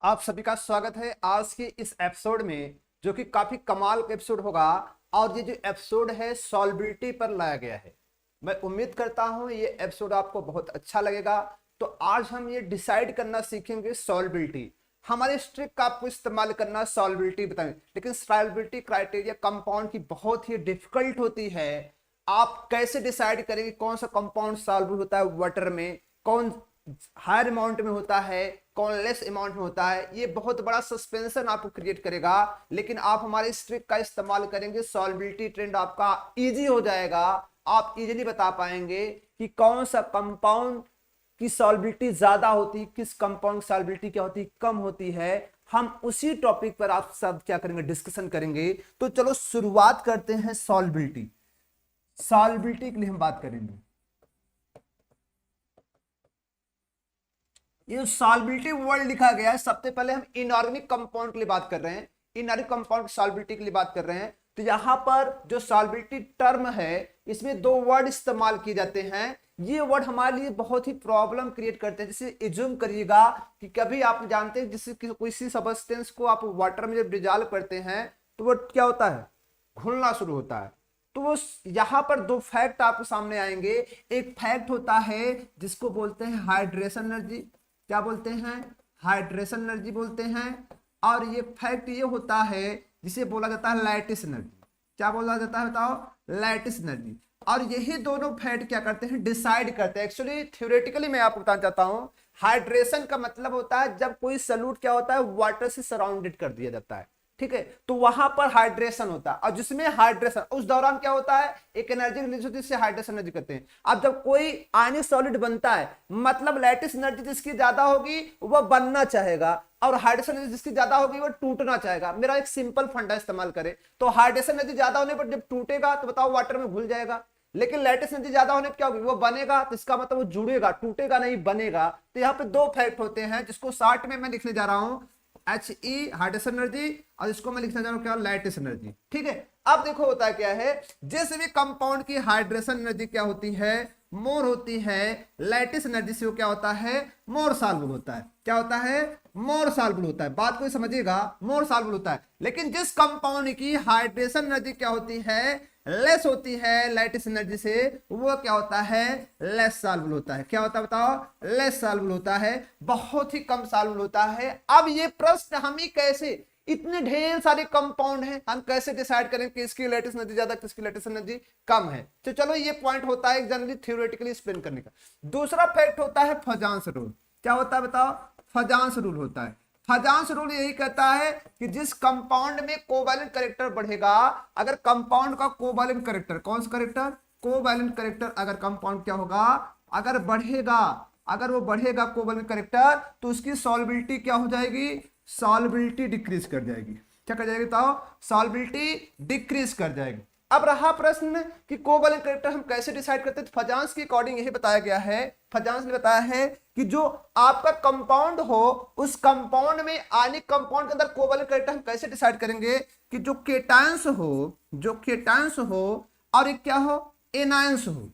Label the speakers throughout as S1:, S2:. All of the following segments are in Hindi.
S1: आप सभी का स्वागत है आज के इस एपिसोड में, जो कि काफी कमाल का एपिसोड होगा। और ये जो एपिसोड है सॉल्बिलिटी पर लाया गया है। मैं उम्मीद करता हूं ये एपिसोड आपको बहुत अच्छा लगेगा। तो आज हम ये डिसाइड करना सीखेंगे सॉल्बिलिटी। हमारे इस ट्रिक का आपको इस्तेमाल करना सॉल्बिलिटी बताएंगे, लेकिन सॉल्बिलिटी क्राइटेरिया कंपाउंड की बहुत ही डिफिकल्ट होती है। आप कैसे डिसाइड करेंगे कौन सा कंपाउंड सॉल्युबल होता है वाटर में, कौन हायर अमाउंट में होता है, कौन लेस अमाउंट में होता है। ये बहुत बड़ा सस्पेंशन आपको क्रिएट करेगा। लेकिन आप हमारे इस ट्रिक का इस्तेमाल करेंगे, सॉल्बिलिटी ट्रेंड आपका इजी हो जाएगा। आप इजीली बता पाएंगे कि कौन सा कंपाउंड की सॉल्बिलिटी ज्यादा होती है, किस कंपाउंड सॉल्बिलिटी क्या होती है, कम होती है। हम उसी टॉपिक पर आप सब क्या करेंगे, डिस्कशन करेंगे। तो चलो शुरुआत करते हैं सॉल्बिलिटी। सॉल्बिलिटी के लिए हम बात करेंगे। ये सॉल्बिलिटी वर्ड लिखा गया है। सबसे पहले हम इनऑर्गेनिक कंपाउंड के लिए बात कर रहे हैं, इनऑर्गेनिक कंपाउंड की सॉल्बिलिटी के लिए बात कर रहे हैं। तो यहां पर जो सॉल्बिलिटी टर्म है, इसमें दो वर्ड इस्तेमाल किए जाते हैं। ये वर्ड हमारे लिए बहुत ही प्रॉब्लम क्रिएट करते हैं। जैसे एज्यूम करिएगा कि कभी आप जानते हैं जिससे किसी सब्सटेंस को आप वाटर में जब डिजॉल्व करते हैं तो वो क्या होता है, घुलना शुरू होता है। तो वो यहां पर दो फैक्ट आपके सामने आएंगे। एक फैक्ट होता है जिसको बोलते हैं हाइड्रेशन एनर्जी। क्या बोलते हैं? हाइड्रेशन एनर्जी बोलते हैं। और ये फैक्ट ये होता है जिसे बोला जाता है लैटिस एनर्जी। क्या बोला जाता है बताओ? Lattice energy. और यही दोनों फैक्ट क्या करते हैं, डिसाइड करते हैं। एक्चुअली थ्योरेटिकली मैं आपको बताना चाहता हूं, हाइड्रेशन का मतलब होता है जब कोई सॉल्यूट क्या होता है, वाटर से सराउंडेड कर दिया जाता है। ठीक है, तो वहां पर हाइड्रेशन होता है। और जिसमें हाइड्रेशन, उस दौरान क्या होता है, एक एनर्जी रिलीज होती है, जिससे हाइड्रेशन एनर्जी कहते हैं। अब जब कोई आयनिक सॉलिड बनता है, मतलब लैटिस एनर्जी जिसकी ज्यादा होगी वह बनना चाहेगा, और हाइड्रेशन एनर्जी जिसकी ज्यादा होगी वह टूटना चाहेगा। मेरा एक सिंपल फंडा इस्तेमाल करें तो हाइड्रेशन एनर्जी ज्यादा होने पर जब टूटेगा तो बताओ वाटर में घुल जाएगा। लेकिन लैटिस एनर्जी ज्यादा होने पर क्या होगी, वो बनेगा। तो इसका मतलब वो जुड़ेगा, टूटेगा नहीं, बनेगा। तो यहाँ पे दो फैक्ट होते हैं जिसको शॉर्ट में मैं लिखने जा रहा हूं, एच ई हाइड्रेशन एनर्जी, और इसको मैं लिखना चाह रहा हूं क्या, लैटिस एनर्जी। ठीक है, अब देखो होता है क्या है, जिस भी कंपाउंड की हाइड्रेशन एनर्जी क्या होती है, मोर होती है, लैटिस एनर्जी से वो क्या होता है, मोर सॉल्युबल होता है। क्या होता है? मोर सॉल्युबल होता है। बात कोई समझिएगा, मोर सॉल्युबल होता है। लेकिन जिस कंपाउंड की हाइड्रेशन एनर्जी क्या होती है, लेस होती है लैटिस एनर्जी से, वो क्या होता है, लेस सॉल्युबल होता है। क्या होता है बताओ? लेस सॉल्युबल होता है, बहुत ही कम सॉल्युबल होता है। अब ये प्रश्न हम ही कैसे, इतने ढेर सारे कंपाउंड हैं, हम कैसे डिसाइड करें कि इसकी लैटिस एनर्जी ज्यादा, किसकी लैटिस एनर्जी कम है। तो चलो ये पॉइंट होता है जनरली थ्योरेटिकली एक्सप्लेन करने का। दूसरा फैक्ट होता है फजांस रूल। क्या होता है बताओ? फजांस रूल होता है। फजांस रूल यही कहता है कि जिस कंपाउंड में कोवैलेंट कैरेक्टर बढ़ेगा, अगर कंपाउंड का कोवैलेंट कैरेक्टर, कौन सा कैरेक्टर, कोवैलेंट कैरेक्टर, अगर कंपाउंड क्या होगा, अगर बढ़ेगा, अगर वो बढ़ेगा कोवैलेंट कैरेक्टर, तो उसकी सॉल्बिलिटी क्या हो जाएगी, सॉल्बिलिटी डिक्रीज कर जाएगी। क्या कर जाएगी बताओ? सॉल्बिलिटी डिक्रीज कर जाएगी। अब रहा प्रश्न कि कोवैलेंट कैरेक्टर हम कैसे डिसाइड करते हैं। तो फजांस के अकॉर्डिंग यही बताया गया है, फजांस ने बताया है कि जो आपका कंपाउंड हो, उस कंपाउंड में आयनिक कंपाउंड के अंदर कोवैलेंट कैरेक्टर हम कैसे डिसाइड करेंगे कि जो केटायंस हो, जो केटायंस हो, और एक क्या हो, एनायंस हो।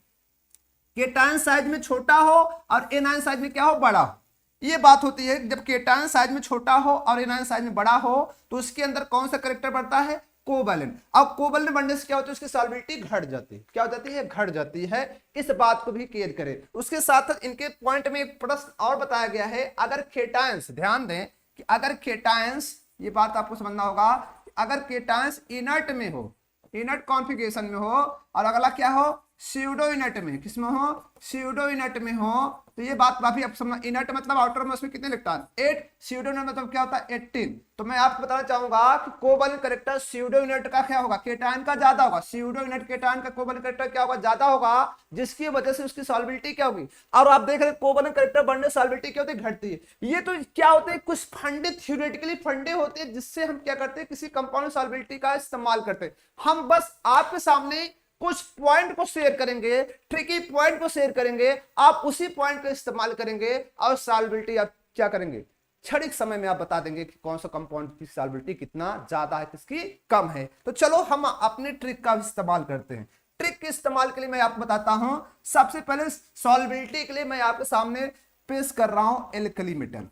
S1: केटायन साइज में छोटा हो और एनायन साइज में क्या हो, बड़ा हो। ये बात होती है जब केटायन साइज में छोटा हो और एनायन साइज में बड़ा हो, तो उसके अंदर कौन सा कैरेक्टर बढ़ता है, कोवैलेंट। अब कोवैलेंट बढ़ने से क्या होता है, उसकी सॉल्बिलिटी घट जाती है। क्या हो जाती है, घट जाती है। इस बात को भी क्लियर करें। उसके साथ इनके पॉइंट में एक प्रश्न और बताया गया है, अगर केटायंस, ध्यान दें कि अगर केटायंस, ये बात आपको समझना होगा, अगर केटायंस इनर्ट में हो, इनर्ट कॉन्फ़िगरेशन में हो, और अगला क्या हो, स्यूडो इनर्ट में, किसमें हो, स्यूडो इनर्ट में हो, तो ये बात काफी अब समझ। इनर्ट मतलब आउटर में उसमें कितने इलेक्ट्रॉन, 8, स्यूडो इनर्ट मतलब क्या होता है, 18। तो मैं आपको बताना चाहूंगा कि कोवैलेंट कैरेक्टर स्यूडो इनर्ट का क्या होगा, केटायन का ज्यादा होगा। स्यूडो इनर्ट केटायन का कोवैलेंट कैरेक्टर क्या होगा, ज्यादा होगा, जिसकी वजह से उसकी सॉल्बिलिटी क्या होगी। और आप देख रहे हैं कोवैलेंट कैरेक्टर बढ़ने सॉल्बिलिटी क्या होती है, घटती है। ये तो क्या होते हैं, कुछ फंडे, थ्योरेटिकली फंडे होते हैं, जिससे हम क्या करते हैं, किसी कंपाउंड सॉल्बिलिटी का इस्तेमाल करते हैं। हम बस आपके सामने कुछ पॉइंट को शेयर करेंगे, ट्रिकी पॉइंट को शेयर करेंगे, आप उसी पॉइंट का इस्तेमाल करेंगे और सॉल्बिलिटी आप क्या करेंगे, क्षणिक समय में आप बता देंगे कि कौन सा कंपाउंड की सॉल्बिलिटी कितना ज्यादा है, किसकी कम है। तो चलो हम अपने ट्रिक का इस्तेमाल करते हैं। ट्रिक के इस्तेमाल के लिए मैं आपको बताता हूं। सबसे पहले सॉल्बिलिटी के लिए मैं आपके सामने पेश कर रहा हूं एल्कली मेटल।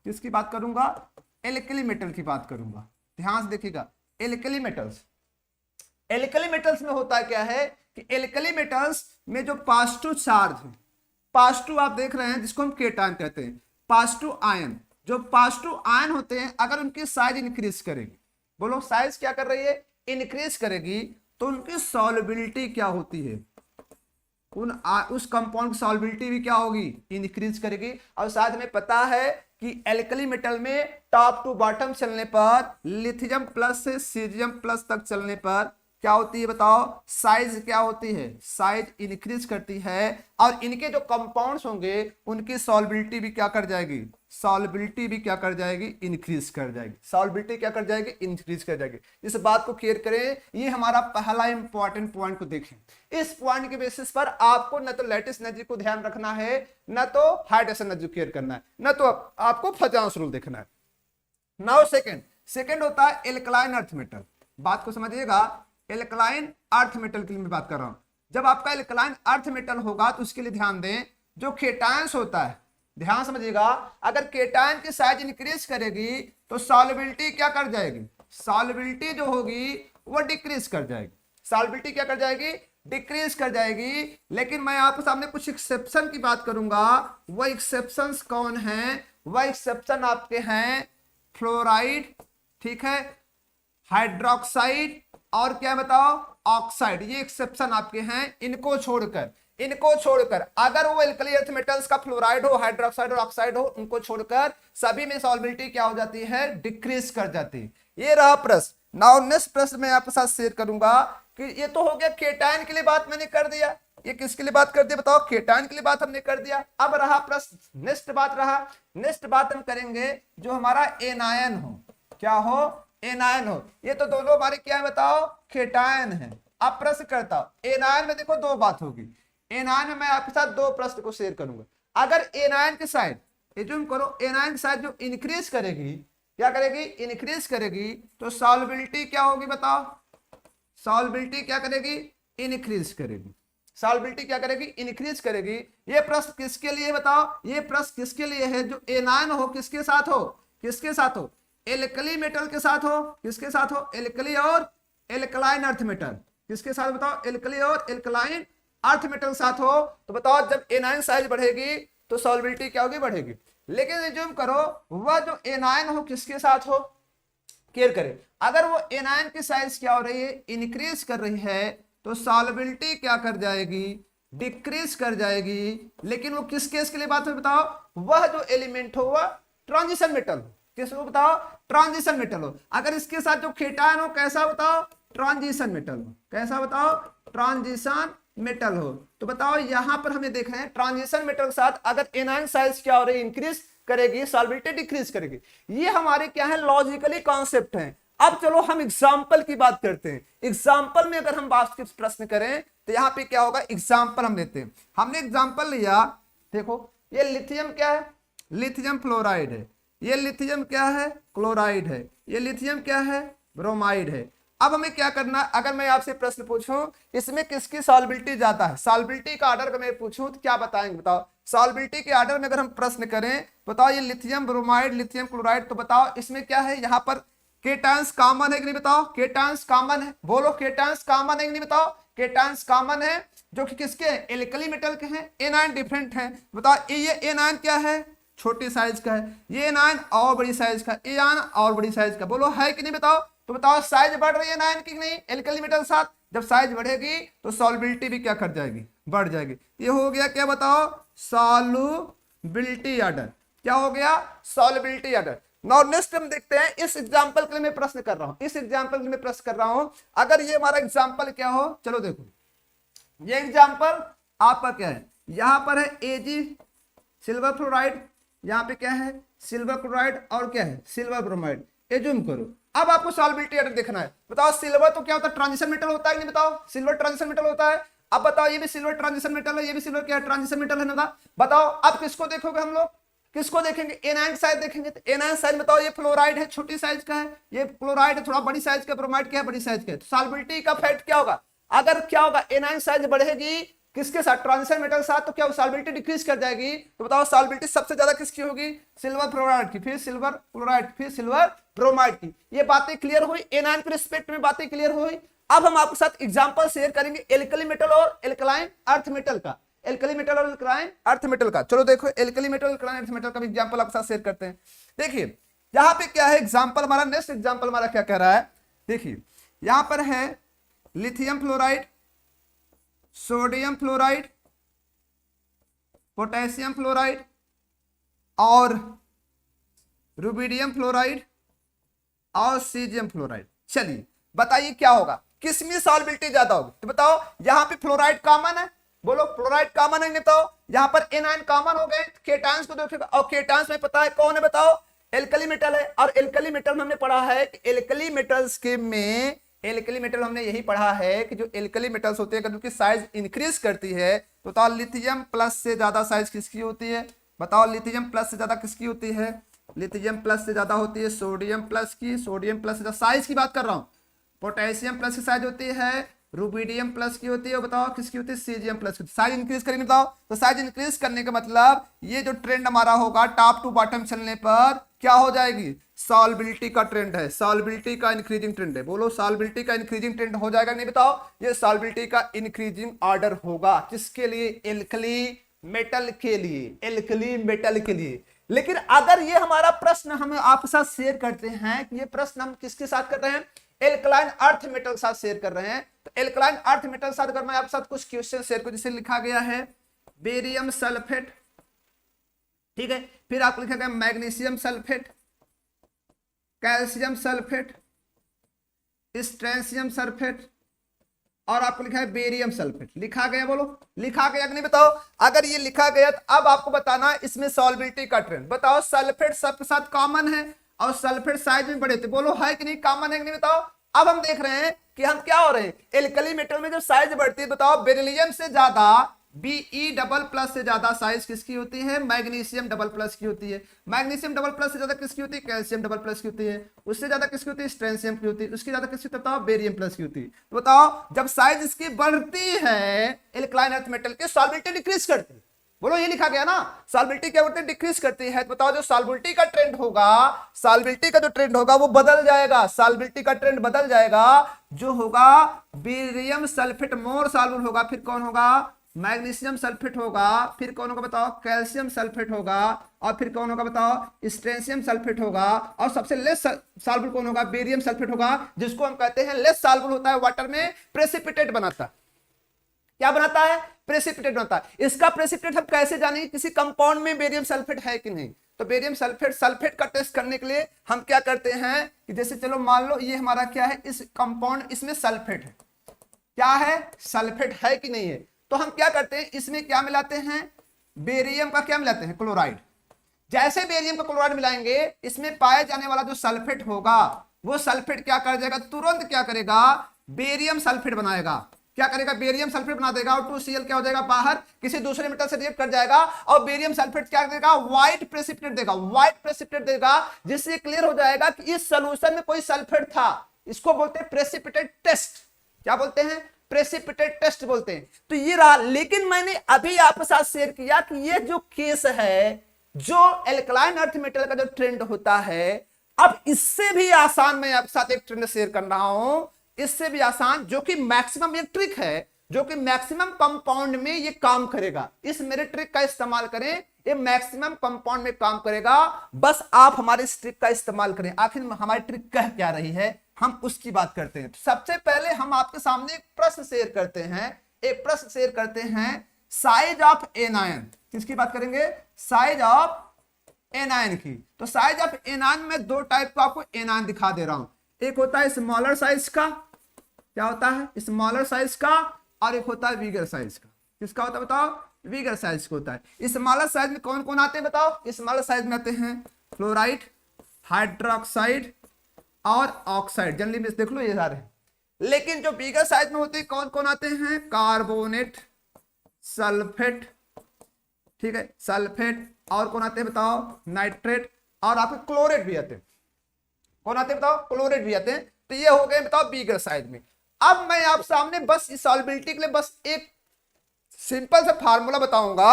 S1: किसकी बात करूंगा? एल्कली मेटल की बात करूंगा। ध्यान से देखिएगा, एल्कली मेटल्स, एल्कली मेटल्स में होता क्या है कि एल्कली मेटल्स में जो पॉजिटिव चार्ज है, पॉजिटिव आप देख रहे हैं जिसको हम केटायन कहते हैं, पॉजिटिव आयन, जो पॉजिटिव आयन होते हैं अगर उनकी साइज इंक्रीज करेगी, बोलो साइज क्या कर रही है? इंक्रीज करेगी, तो उनकी सॉल्युबिलिटी क्या होती है? उस कंपाउंड की सॉल्युबिलिटी भी क्या होगी? इंक्रीज करेगी। और साथ में पता है कि एल्कली मेटल में टॉप टू बॉटम चलने पर, लिथियम प्लस से सीरियम प्लस तक चलने पर क्या होती है बताओ? साइज क्या होती है? साइज इंक्रीज करती है। और इनके जो कंपाउंड्स होंगे उनकी सॉल्युबिलिटी भी क्या कर जाएगी? सॉल्युबिलिटी भी क्या कर जाएगी? इंक्रीज कर जाएगी। सॉल्युबिलिटी क्या कर जाएगी? इंक्रीज कर जाएगी। इस बात को क्लियर करें, ये हमारा पहला इंपॉर्टेंट पॉइंट को देखें। इस पॉइंट के बेसिस पर आपको न तो लैटिस एनर्जी को ध्यान रखना है, न तो हाइड्रेशन एनर्जी क्लियर करना है, न तो आपको फजांस रूल देखना है। नाउ सेकंड होता है एल्कलाइन अर्थ मेटल। बात को समझिएगा, एल्कलाइन अर्थ मेटल की मैं बात कर रहा हूं। जब आपका एल्कलाइन अर्थ मेटल होगा तो उसके लिए ध्यान दें, जो केटायंस होता है, ध्यान समझिएगा, अगर केटायन की साइज इंक्रीज करेगी तो सॉल्युबिलिटी क्या कर जाएगी? सॉल्युबिलिटी जो होगी वो डिक्रीज कर जाएगी। सॉल्युबिलिटी क्या कर जाएगी? डिक्रीज कर जाएगी। लेकिन मैं आपके सामने कुछ एक्सेप्शन की बात करूंगा। वह एक्सेप्शंस कौन है? वह एक्सेप्शन आपके हैं फ्लोराइड, ठीक है, हाइड्रोक्साइड और क्या बताओ? ऑक्साइड। ये एक्सेप्शन आपके हैं। इनको छोड़कर अगर वो एल्कली अर्थ मेटल्स का फ्लोराइड हो, हाइड्रोक्साइड और ऑक्साइड हो, उनको छोड़कर सभी में सॉल्युबिलिटी क्या हो जाती है? डिक्रीज कर जाती है। ये रहा प्रश्न। नाउ नेक्स्ट प्रश्न मैं आपके साथ शेयर करूंगा कि ये तो हो गया केटायन के लिए बात मैंने कर दिया। ये किसके लिए बात कर दिया बताओ? केटायन के लिए बात हमने कर दिया। अब रहा प्रश्न, नेक्स्ट बात हम करेंगे जो हमारा एनायन हो। क्या हो? एनायन हो। ये तो दोनों हमारे क्या है बताओ? केटायन है। अब प्रश्न करता हूं, एनायन में देखो दो बात होगी। एनायन में मैं आपके साथ दो प्रश्न को शेयर करूंगा। अगर एनायन की साइड, एज्यूम करो एनायन की साइड जो इंक्रीज करेगी, क्या करेगी? इंक्रीज करेगी, तो सॉल्युबिलिटी क्या होगी बताओ? सॉल्युबिलिटी क्या करेगी? इंक्रीज करेगी। सॉल्युबिलिटी क्या करेगी? इंक्रीज करेगी। ये प्रश्न किसके लिए बताओ? ये प्रश्न किसके लिए है? जो एनायन हो किसके साथ हो? किसके साथ हो? एल्कली मेटल के साथ हो। किसके साथ हो? एल्कली और एल्कलाइन अर्थ मेटल। किसके साथ बताओ? एल्कली और एल्कलाइन अर्थ मेटल साथ हो। तो बताओ जब एनायन साइज बढ़ेगी तो सॉल्युबिलिटी क्या होगी? बढ़ेगी। लेकिन एज्यूम करो वह जो एनायन हो किसके साथ हो? क्लियर करें, अगर वो एनायन की साइज क्या हो रही है? इंक्रीज कर रही है, तो सॉल्युबिलिटी क्या कर जाएगी? डिक्रीज कर जाएगी। लेकिन वो किस केस के लिए बात है बताओ? वह जो एलिमेंट हो वह ट्रांजिशन मेटल हो। किसको बताओ? ट्रांजिशन मेटल हो। अगर इसके साथ जो केटायन हो कैसा बताओ? ट्रांजिशन मेटल हो। कैसा बताओ? ट्रांजिशन मेटल हो। तो बताओ यहां पर हमें देख रहे हैं ट्रांजिशन मेटल के साथ अगर एनायन साइज क्या हो रही है? इंक्रीज करेगी, सॉल्युबिलिटी डिक्रीज करेगी। ये हमारे क्या है? लॉजिकली कॉन्सेप्ट है। अब चलो हम एग्जाम्पल की बात करते हैं। एग्जाम्पल में अगर हम बात के प्रश्न करें तो यहाँ पे क्या होगा? एग्जाम्पल हम लेते हैं। हमने एग्जाम्पल लिया, देखो ये लिथियम क्या है? लिथियम फ्लोराइड है। ये लिथियम क्या है? क्लोराइड है। ये लिथियम क्या है? ब्रोमाइड है। अब हमें क्या करना है? अगर मैं आपसे प्रश्न पूछूं इसमें किसकी सॉल्युबिलिटी ज्यादा है, सॉल्युबिलिटी का ऑर्डर मैं पूछूं तो क्या बताएंगे बताओ? सॉल्युबिलिटी के ऑर्डर में अगर हम प्रश्न करें, बताओ ये लिथियम ब्रोमाइड, लिथियम क्लोराइड, तो बताओ इसमें क्या है? यहाँ पर केटायंस कॉमन है कि नहीं बताओ? केटायंस कॉमन है। बोलो केटायंस कॉमन है कि नहीं बताओ? केटायंस कॉमन है, जो कि किसके? एल्कली मेटल के हैं। एनायन डिफरेंट है। बताओ ये एनायन क्या है? छोटी साइज का है। ये एनायन और बड़ी साइज का, ये एनायन और बड़ी साइज का। बोलो है कि नहीं बताओ? तो बताओ साइज बढ़ रही है एनायन की नहीं? एल्कली मेटल साथ जब साइज बढ़ेगी तो सॉल्युबिलिटी भी क्या कर जाएगी? बढ़ जाएगी। ये हो गया क्या बताओ? Solubility order. क्या हो गया? Solubility order. नाउ नेक्स्ट हम देखते हैं, इस एग्जांपल के लिए मैं प्रश्न कर रहा हूं, इस एग्जांपल के लिए मैं प्रश्न कर रहा हूं। अगर ये हमारा एग्जांपल क्या हो, चलो देखो ये एग्जांपल आपका क्या है? यहां पर है एजी सिल्वर फ्लोराइड, यहां पे क्या है? सिल्वर क्लोराइड और क्या है? Silver bromide. एज्यूम करो अब आपको सॉल्युबिलिटी ऑर्डर देखना है। बताओ सिल्वर तो क्या होता है? ट्रांजिशन मेटल होता है कि नहीं बताओ? सिल्वर ट्रांजिशन मेटल होता है। अब बताओ ये भी सिल्वर ट्रांजिशन मेटल है, ये भी सिल्वर क्या है? ट्रांजिशन मेटल है ना। बताओ अब किसको देखोगे हम लोग? किसको देखेंगे? एनायन साइज देखेंगे। तो एनायन साइज बताओ ये फ्लोराइड है, छोटी साइज का है, ये क्लोराइड है थोड़ा बड़ी साइज का, ब्रोमाइड क्या है? बड़ी साइज का है। तो सॉल्युबिलिटी का फैक्ट क्या होगा? अगर क्या होगा? एनायन साइज बढ़ेगी किसके साथ, ट्रांजिशन मेटल के साथ, तो क्या सॉल्बिलिटी डिक्रीज कर जाएगी। तो बताओ सॉल्बिलिटी सबसे ज्यादा किसकी होगी, सिल्वर फ्लोराइड की, फिर सिल्वर क्लोराइड, फिर सिल्वर ब्रोमाइड की। ये बातें क्लियर हुई, एनायन के रिस्पेक्ट में बातें क्लियर हुई। अब हम आपके साथ एग्जांपल शेयर करेंगे एल्कली मेटल और एल्कलाइन अर्थ मेटल का, एल्कली मेटल और एल्कलाइन अर्थ मेटल का। चलो देखो एल्कली मेटल और एल्कलाइन अर्थ मेटल का भी एग्जांपल आपके साथ शेयर करते हैं। देखिए यहां पे क्या है एग्जांपल हमारा, नेक्स्ट एग्जांपल हमारा क्या कह रहा है, देखिए यहां पर है lithium fluoride, sodium fluoride, potassium fluoride और रुबिडियम फ्लोराइड और सीजियम फ्लोराइड। चलिए बताइए क्या होगा, किसमें सॉल्बिलिटी ज्यादा होगी। तो बताओ यहां पे फ्लोराइड कॉमन है, बोलो फ्लोराइड कॉमन है, नहीं बताओ। यहां पर एनायन कॉमन हो गए, केटायंस को देखो, और केटायंस में पता है कौन है, बताओ एल्कली मेटल है। और एल्कली मेटल में हमने पढ़ा है कि एल्कली मेटल्स के में, एल्कली मेटल हमने यही पढ़ा है कि जो एल्कली मेटल्स होते हैं उनकी साइज इंक्रीज करती है। तो बताओ लिथियम प्लस से ज्यादा साइज किसकी होती है, बताओ लिथियम प्लस से ज्यादा किसकी होती है, लिथियम प्लस से ज्यादा होती है सोडियम प्लस की, सोडियम प्लस से साइज की बात कर रहा हूं। पोटेशियम प्लस की साइज होती है, रुबिडियम प्लस की होती है, बताओ किसकी होती है, सीजियम प्लस की। साइज इंक्रीज करेंगे, बताओ। तो साइज इंक्रीज करने का मतलब ये जो ट्रेंड हमारा होगा टॉप टू बॉटम चलने पर क्या हो जाएगी, सॉल्बिलिटी का ट्रेंड है, सॉल्बिलिटी का इंक्रीजिंग ट्रेंड है। बोलो सॉल्बिलिटी का इंक्रीजिंग ट्रेंड हो जाएगा, नहीं बताओ। ये सॉल्बिलिटी का इंक्रीजिंग ऑर्डर होगा किसके लिए, एल्कली मेटल के लिए, एल्कली मेटल के लिए। लेकिन अगर ये हमारा प्रश्न हम आपके साथ शेयर करते हैं कि ये प्रश्न हम किसके साथ कर रहे हैं, एल्कलाइन अर्थ मेटल के साथ शेयर कर रहे हैं। तो एल्कलाइन अर्थ मेटल के साथ अगर मैं आपके साथ कुछ क्वेश्चन शेयर करूं, जिसे लिखा गया है बेरियम सल्फेट, ठीक है, फिर आपको लिखा गया magnesium sulphate, calcium sulphate, strontium sulphate और आपको लिखा है बेरियम सल्फेट। लिखा गया, बोलो लिखा गया कि नहीं बताओ। अगर ये लिखा गया तो अब आपको बताना है इसमें सॉल्बिलिटी का ट्रेंड। बताओ सल्फेट सबके साथ कॉमन है और सल्फेट साइज में बड़े थे, बोलो है कि नहीं, कॉमन है कि नहीं बताओ। अब हम देख रहे हैं कि हम क्या हो रहे हैं, एल्कली मेटल में जब साइज बढ़ती है, बताओ बेरिलियम से ज्यादा, Be डबल प्लस से ज्यादा साइज किसकी होती है, मैग्नीशियम डबल प्लस की होती है। मैग्नीशियम डबल प्लस से ज्यादा किसकी होती है, कैल्शियम डबल प्लस की होती है। उससे ज्यादा किसकी होती है, स्ट्रेंशियम की होती है। उसकी ज्यादा किसकी, बताओ बेरियम प्लस की होती है। तो बताओ जब साइज इसकी बढ़ती है एल्कलाइन अर्थ मेटल की, सॉल्बिलिटी डिक्रीज करती है। बोलो ये लिखा गया ना, सॉल्बिलिटी क्या होती है, डिक्रीज करती है। तो बताओ जो सॉल्बिलिटी का ट्रेंड होगा, सॉल्बिलिटी का जो ट्रेंड होगा वो बदल जाएगा, सॉल्बिलिटी का ट्रेंड बदल जाएगा। जो होगा बेरियम सल्फेट मोर सॉल्युबल होगा, फिर कौन होगा, मैग्नीशियम सल्फेट होगा, फिर कौन होगा बताओ, कैल्शियम सल्फेट होगा, और फिर कौन होगा बताओ, स्ट्रेंशियम सल्फेट होगा, और सबसे लेस सॉल्युबल कौन होगा, बेरियम सल्फेट होगा, जिसको हम कहते हैं लेस सॉल्युबल होता है वाटर में, प्रेसिपिटेट बनाता है। क्या बनाता है, प्रेसिपिटेट बनता है। इसका प्रेसिपिटेट हम कैसे जानेंगे, किसी कंपाउंड में बेरियम सल्फेट है कि नहीं। तो बेरियम सल्फेट का टेस्ट करने के लिए हम क्या करते हैं कि जैसे चलो मान लो ये हमारा क्या है, इस कंपाउंड इसमें सल्फेट है, क्या है, सल्फेट है कि नहीं है। तो हम क्या करते हैं, इसमें क्या मिलाते हैं, बेरियम का क्या मिलाते हैं, क्लोराइड। जैसे बेरियम का क्लोराइड मिलाएंगे, इसमें पाए जाने वाला जो सल्फेट होगा वो सल्फेट क्या कर जाएगा, तुरंत क्या करेगा, बेरियम सल्फेट बनाएगा। क्या करेगा, बेरियम सल्फेट बना देगा, और 2Cl क्या हो जाएगा, बाहर किसी दूसरे मेटल से रिएक्ट कर जाएगा, और बेरियम सल्फेट क्या देगा, व्हाइट प्रेसिपिटेट देगा, व्हाइट प्रेसिपिटेट देगा, जिससे क्लियर हो जाएगा कि इस सॉल्यूशन में कोई सल्फेट था। इसको बोलते हैं प्रेसिपिटेट टेस्ट। क्या बोलते हैं, प्रेसिपिटेट टेस्ट बोलते हैं। तो ये रहा। लेकिन मैंने अभी आपके साथ शेयर किया कि ये जो केस है, जो एल्कलाइन अर्थ मेटल का जो ट्रेंड होता है, अब इससे भी आसान मैं आपके साथ एक ट्रेंड शेयर कर रहा हूं, इससे भी आसान, जो कि मैक्सिमम एक ट्रिक है, जो कि मैक्सिमम कंपाउंड में ये काम करेगा। इस मेरे ट्रिक का इस्तेमाल करें, ये मैक्सिमम कंपाउंड में काम करेगा। बस आप हमारे इस ट्रिक का इस्तेमाल करें। आखिर हमारी ट्रिक कह क्या रही है, हम उसकी बात करते हैं। तो सबसे पहले हम आपके सामने एक प्रश्न शेयर करते हैं, एक प्रश्न शेयर करते हैं, साइज ऑफ एनायन। किसकी बात करेंगे, साइज ऑफ एनायन की। तो साइज ऑफ एनायन में दो टाइप का आपको एनायन दिखा दे रहा हूं। एक होता है स्मॉलर साइज का, क्या होता है, स्मॉलर साइज का, और एक होता है बिगर साइज का। किसका होता है बताओ, बिगर साइज का होता है। स्मॉलर साइज में कौन कौन आते हैं बताओ, स्मॉलर साइज में आते हैं फ्लोराइड, हाइड्रोक्साइड और ऑक्साइड। जनरली में देख लो ये सारे। लेकिन जो बिगर साइज में होते हैं कौन कौन आते हैं, कार्बोनेट, सल्फेट, ठीक है, सल्फेट, और कौन आते हैं बताओ, नाइट्रेट, और आपके क्लोरेट भी आते हैं। कौन आते हैं बताओ, क्लोरेट भी आते हैं। तो ये हो गए बताओ बिगर साइज में। अब मैं आप सामने बस इस सॉल्बिलिटी के लिए बस एक सिंपल सा फार्मूला बताऊंगा,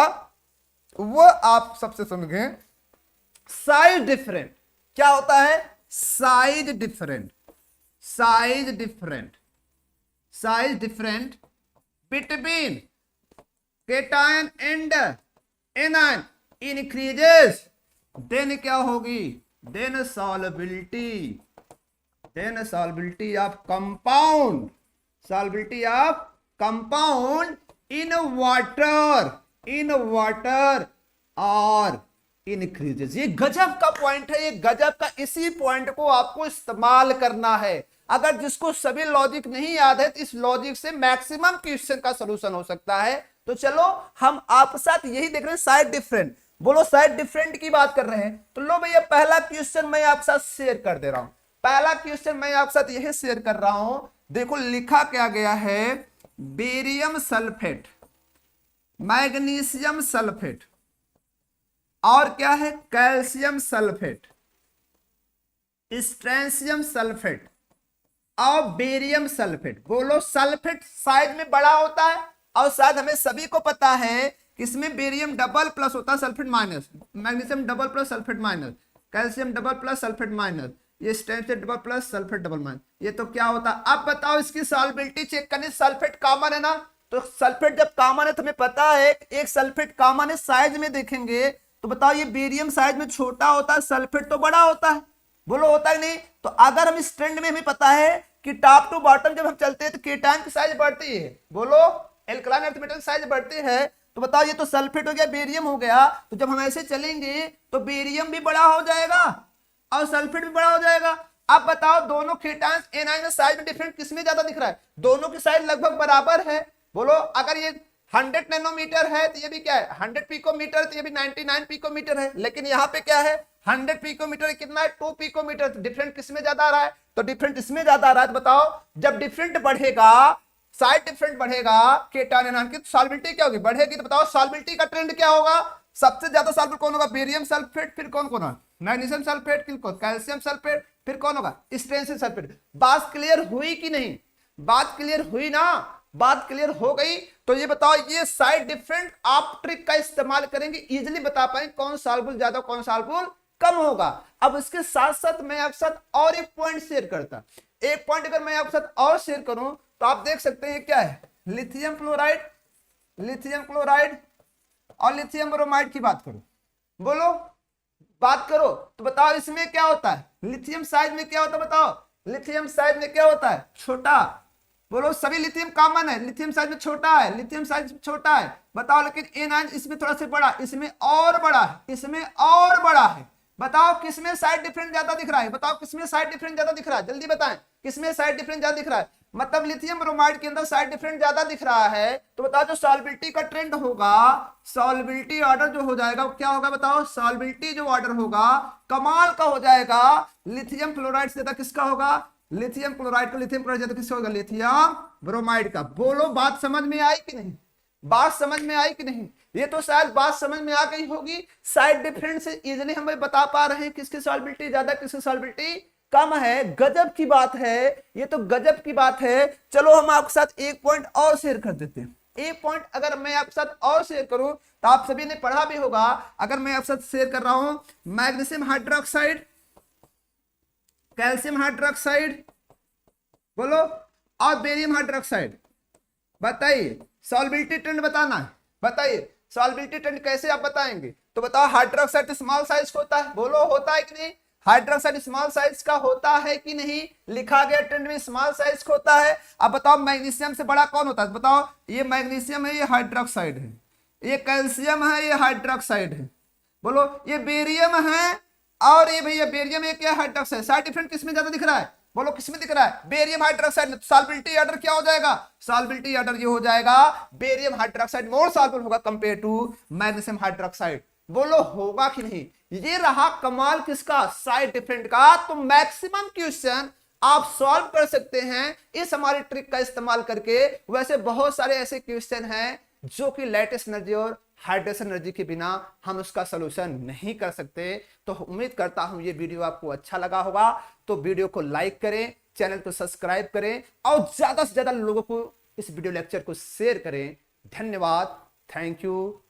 S1: वो आप सबसे सुनेंगे। साइज डिफरेंट क्या होता है? Size different, size different, size different between cation and anion increases, then क्या होगी? Then solubility, then solubility of compound, solubility of compound in water, in water और इंक्रीजेस। ये गजब का पॉइंट है, ये गजब का, इसी पॉइंट को आपको इस्तेमाल करना है। अगर जिसको सभी लॉजिक नहीं याद है तो इस लॉजिक से मैक्सिमम क्वेश्चन का सॉल्यूशन हो सकता है। तो चलो हम आपके साथ यही देख रहे हैं, साइड डिफरेंट। बोलो साइड डिफरेंट की बात कर रहे हैं तो लो भैया पहला क्वेश्चन मैं आपके साथ शेयर कर दे रहा हूं। पहला क्वेश्चन मैं आपके साथ यही शेयर कर रहा हूं। देखो लिखा क्या गया है, बेरियम सल्फेट, मैग्नीशियम सल्फेट और क्या है, कैल्शियम सल्फेट, स्ट्रेंशियम सल्फेट और बेरियम सल्फेट। बोलो सल्फेट साइज में बड़ा होता है और शायद हमें सभी को पता है कि इसमें बेरियम डबल प्लस होता है, sulphate minus, magnesium double plus sulphate minus, calcium double plus sulphate minus, ये strontium double plus sulphate double minus. ये तो क्या होता है? अब बताओ इसकी सॉल्युबिलिटी चेक करनी। सल्फेट कॉमन है ना, तो सल्फेट जब कॉमन है तो हमें पता है एक सल्फेट कॉमन है। साइज में देखेंगे तो बताओ ये बेरियम साइज में छोटा होता है, सल्फेट तो बड़ा होता है। बोलो होता है नहीं? तो अगर हम इस ट्रेंड में हमें पता है कि टॉप टू बॉटम जब हम चलते हैं तो केटायन की साइज बढ़ती है, बोलो एल्कलाइन अर्थ मेटल साइज बढ़ती है। तो बताओ ये तो सल्फेट हो गया, बेरियम हो गया, तो जब हम ऐसे चलेंगे तो बेरियम भी बड़ा हो जाएगा और सल्फेट भी बड़ा हो जाएगा। अब बताओ दोनों केटायन एनायन साइज में डिफरेंट किसमें ज्यादा दिख रहा है? दोनों की साइज लगभग बराबर है। बोलो अगर ये 100 नैनोमीटर है तो ये भी क्या है 100 पिकोमीटर, तो ये भी 99 पिकोमीटर है। लेकिन यहाँ पे क्या है 100 पिकोमीटर कितना है 2 पिकोमीटर। तो डिफरेंट किसमें ज्यादा आ रहा है? तो डिफरेंट इसमें ज्यादा आ रहा है। तो बताओ जब डिफरेंट बढ़ेगा, साइड डिफरेंट बढ़ेगा केटायन एनायन की, तो सॉल्युबिलिटी क्या होगी? बढ़ेगी। तो बताओ सॉल्युबिलिटी का ट्रेंड क्या होगा? सबसे ज्यादा सल्फेट कौन होगा? बेरियम सल्फेट, फिर कौन कौन है? मैग्नीशियम सल्फेट, फिर कौन? कैल्शियम सल्फेट, फिर कौन होगा? स्ट्रेंशियम सल्फेट। बात क्लियर हुई कि नहीं? बात क्लियर हुई ना? बात क्लियर हो गई। तो ये बताओ ये साइड डिफरेंट आप ट्रिक का इस्तेमाल करेंगे, इजीली बता पाएंगे कौन सॉल्युबल ज्यादा कौन सॉल्युबल कम होगा। अब इसके साथ साथ मैं आपके साथ और एक पॉइंट शेयर करता, एक पॉइंट अगर मैं आपके साथ और शेयर करूं तो आप देख सकते हैं क्या है, लिथियम क्लोराइड, लिथियम क्लोराइड और लिथियम ब्रोमाइड की बात करो। बोलो बात करो तो बताओ इसमें क्या होता है? लिथियम साइज में क्या होता है? बताओ लिथियम साइज में क्या होता है? छोटा। बोलो सभी लिथियम कॉमन है, लिथियम साइज में छोटा है, लिथियम साइज छोटा है। बताओ लेकिन एनायन इसमें थोड़ा सा बड़ा, इसमें और बड़ा है, इसमें और बड़ा है। बताओ किसमें साइड डिफरेंस ज्यादा दिख रहा है? बताओ किसमें साइड डिफरेंस ज्यादा दिख रहा है? जल्दी बताएं किसमें साइड डिफरेंस ज्यादा दिख रहा है? मतलब लिथियम ब्रोमाइड के अंदर साइड डिफरेंस ज्यादा दिख रहा है। तो बताओ जो सॉल्युबिलिटी का ट्रेंड होगा, सॉल्युबिलिटी ऑर्डर जो हो जाएगा क्या होगा? बताओ सॉल्युबिलिटी जो ऑर्डर होगा कमाल का हो जाएगा। लिथियम क्लोराइड से ज्यादा किसका होगा? लिथियम क्लोराइड का। लिथियम क्लोराइड ज्यादा किसका होगा? लिथियम ब्रोमाइड का। बोलो बात समझ में आई कि नहीं? बात समझ में आई कि नहीं? ये तो शायद बात समझ में आ गई होगी। साइड डिफरेंस से इजीली हम बता पा रहे हैं किसकी सॉल्युबिलिटी ज्यादा किसकी सॉल्युबिलिटी कम है। गजब की बात है, ये तो गजब की बात है। चलो हम आपके साथ एक पॉइंट और शेयर कर देते हैं। एक पॉइंट अगर मैं आपके साथ और शेयर करूं तो आप सभी ने पढ़ा भी होगा। अगर मैं आपके साथ शेयर कर रहा हूं मैग्नीशियम हाइड्रोक्साइड, कैल्शियम हाइड्रोक्साइड, बोलो और बेरियम हाइड्रोक्साइड, बताइए सॉल्युबिलिटी ट्रेंड बताना है। बताइए सॉल्युबिलिटी ट्रेंड कैसे आप बताएंगे? तो बताओ हाइड्रोक्साइड स्मॉल साइज का होता है, बोलो होता है कि नहीं? हाइड्रोक्साइड स्मॉल साइज का होता है कि नहीं? लिखा गया ट्रेंड में स्मॉल साइज का होता है। अब बताओ मैग्नीशियम से बड़ा कौन होता है? बताओ ये मैग्नीशियम है, ये हाइड्रोक्साइड है, ये कैल्शियम है, ये हाइड्रोक्साइड है। बोलो ये बेरियम है और ये भैया बेरियम है क्या हाइड्रोक्साइड। साइड डिफरेंट किसमें ज्यादा दिख रहा है? बोलो किसमें दिख रहा है? Barium hydroxide. सॉल्युबिलिटी ऑर्डर क्या हो जाएगा? सॉल्युबिलिटी ऑर्डर ये हो जाएगा बेरियम हाइड्रोक्साइड मोर सॉल्युबल होगा कंपेयर टू मैग्नीशियम हाइड्रोक्साइड। बोलो होगा कि नहीं? ये रहा कमाल किसका? साइड डिफरेंट का। तो मैक्सिमम क्वेश्चन आप सॉल्व कर सकते हैं इस हमारी ट्रिक का इस्तेमाल करके। वैसे बहुत सारे ऐसे क्वेश्चन हैं जो कि लेटेस्ट एनर्जी और हाइड्रेशन एनर्जी के बिना हम उसका सलूशन नहीं कर सकते। तो उम्मीद करता हूं ये वीडियो आपको अच्छा लगा होगा। तो वीडियो को लाइक करें, चैनल को सब्सक्राइब करें और ज्यादा से ज्यादा लोगों को इस वीडियो लेक्चर को शेयर करें। धन्यवाद। Thank you.